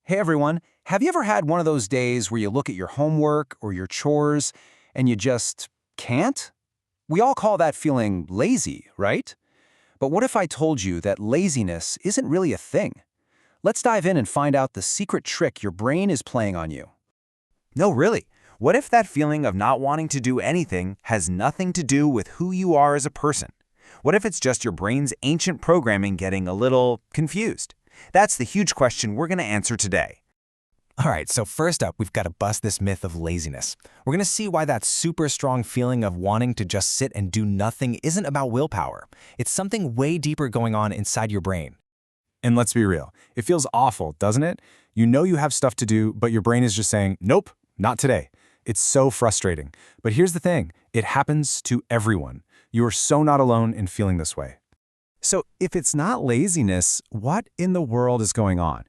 Hey everyone, have you ever had one of those days where you look at your homework or your chores and you just can't? We all call that feeling lazy, right? But what if I told you that laziness isn't really a thing? Let's dive in and find out the secret trick your brain is playing on you. No, really. What if that feeling of not wanting to do anything has nothing to do with who you are as a person? What if it's just your brain's ancient programming getting a little confused? That's the huge question we're going to answer today. All right, so first up, we've got to bust this myth of laziness. We're going to see why that super strong feeling of wanting to just sit and do nothing isn't about willpower. It's something way deeper going on inside your brain. And let's be real, it feels awful, doesn't it? You know you have stuff to do, but your brain is just saying, nope, not today. It's so frustrating. But here's the thing, it happens to everyone. You are so not alone in feeling this way. So if it's not laziness, what in the world is going on?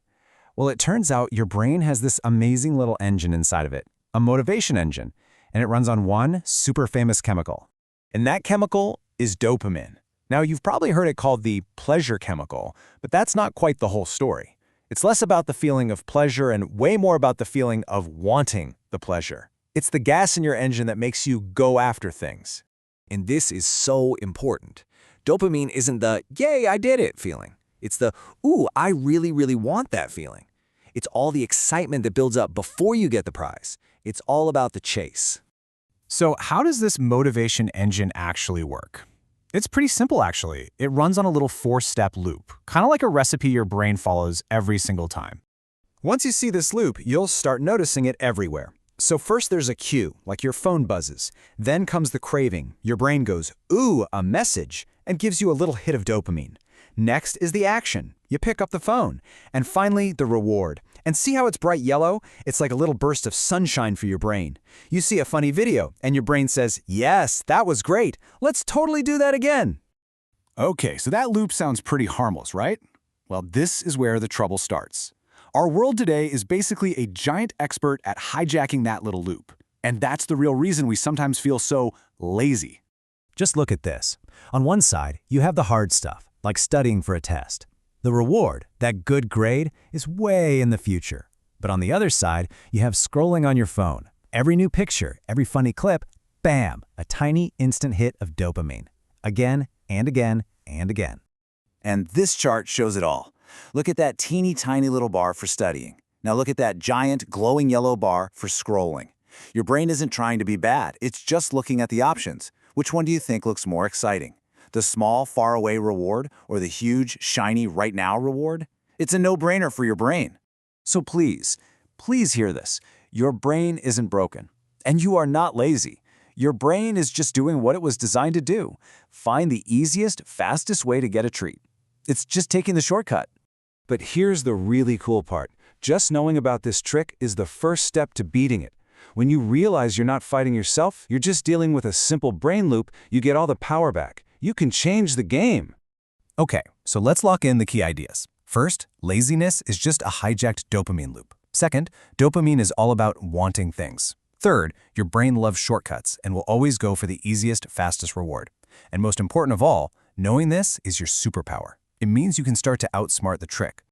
Well, it turns out your brain has this amazing little engine inside of it, a motivation engine, and it runs on one super famous chemical. And that chemical is dopamine. Now, you've probably heard it called the pleasure chemical, but that's not quite the whole story. It's less about the feeling of pleasure and way more about the feeling of wanting the pleasure. It's the gas in your engine that makes you go after things. And this is so important. Dopamine isn't the, yay, I did it feeling. It's the, ooh, I really, really want that feeling. It's all the excitement that builds up before you get the prize. It's all about the chase. So how does this motivation engine actually work? It's pretty simple, actually. It runs on a little four-step loop, kind of like a recipe your brain follows every single time. Once you see this loop, you'll start noticing it everywhere. So first there's a cue, like your phone buzzes. Then comes the craving. Your brain goes, ooh, a message, and gives you a little hit of dopamine. Next is the action. You pick up the phone. And finally, the reward. And see how it's bright yellow? It's like a little burst of sunshine for your brain. You see a funny video, and your brain says, yes, that was great. Let's totally do that again. Okay, so that loop sounds pretty harmless, right? Well, this is where the trouble starts. Our world today is basically a giant expert at hijacking that little loop. And that's the real reason we sometimes feel so lazy. Just look at this. On one side, you have the hard stuff, like studying for a test. The reward, that good grade, is way in the future. But on the other side, you have scrolling on your phone. Every new picture, every funny clip, bam, a tiny instant hit of dopamine. Again and again and again. And this chart shows it all. Look at that teeny tiny little bar for studying. Now look at that giant glowing yellow bar for scrolling. Your brain isn't trying to be bad, it's just looking at the options. Which one do you think looks more exciting? The small, faraway reward or the huge, shiny, right-now reward? It's a no-brainer for your brain. So please hear this. Your brain isn't broken, and you are not lazy. Your brain is just doing what it was designed to do. Find the easiest, fastest way to get a treat. It's just taking the shortcut. But here's the really cool part. Just knowing about this trick is the first step to beating it. When you realize you're not fighting yourself, you're just dealing with a simple brain loop, you get all the power back. You can change the game. Okay, so let's lock in the key ideas. First, laziness is just a hijacked dopamine loop. Second, dopamine is all about wanting things. Third, your brain loves shortcuts and will always go for the easiest, fastest reward. And most important of all, knowing this is your superpower. It means you can start to outsmart the trick.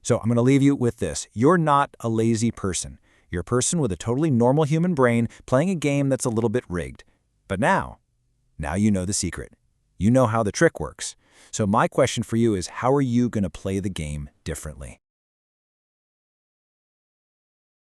So I'm going to leave you with this. You're not a lazy person. You're a person with a totally normal human brain playing a game that's a little bit rigged. But now you know the secret. You know how the trick works. So my question for you is, how are you going to play the game differently?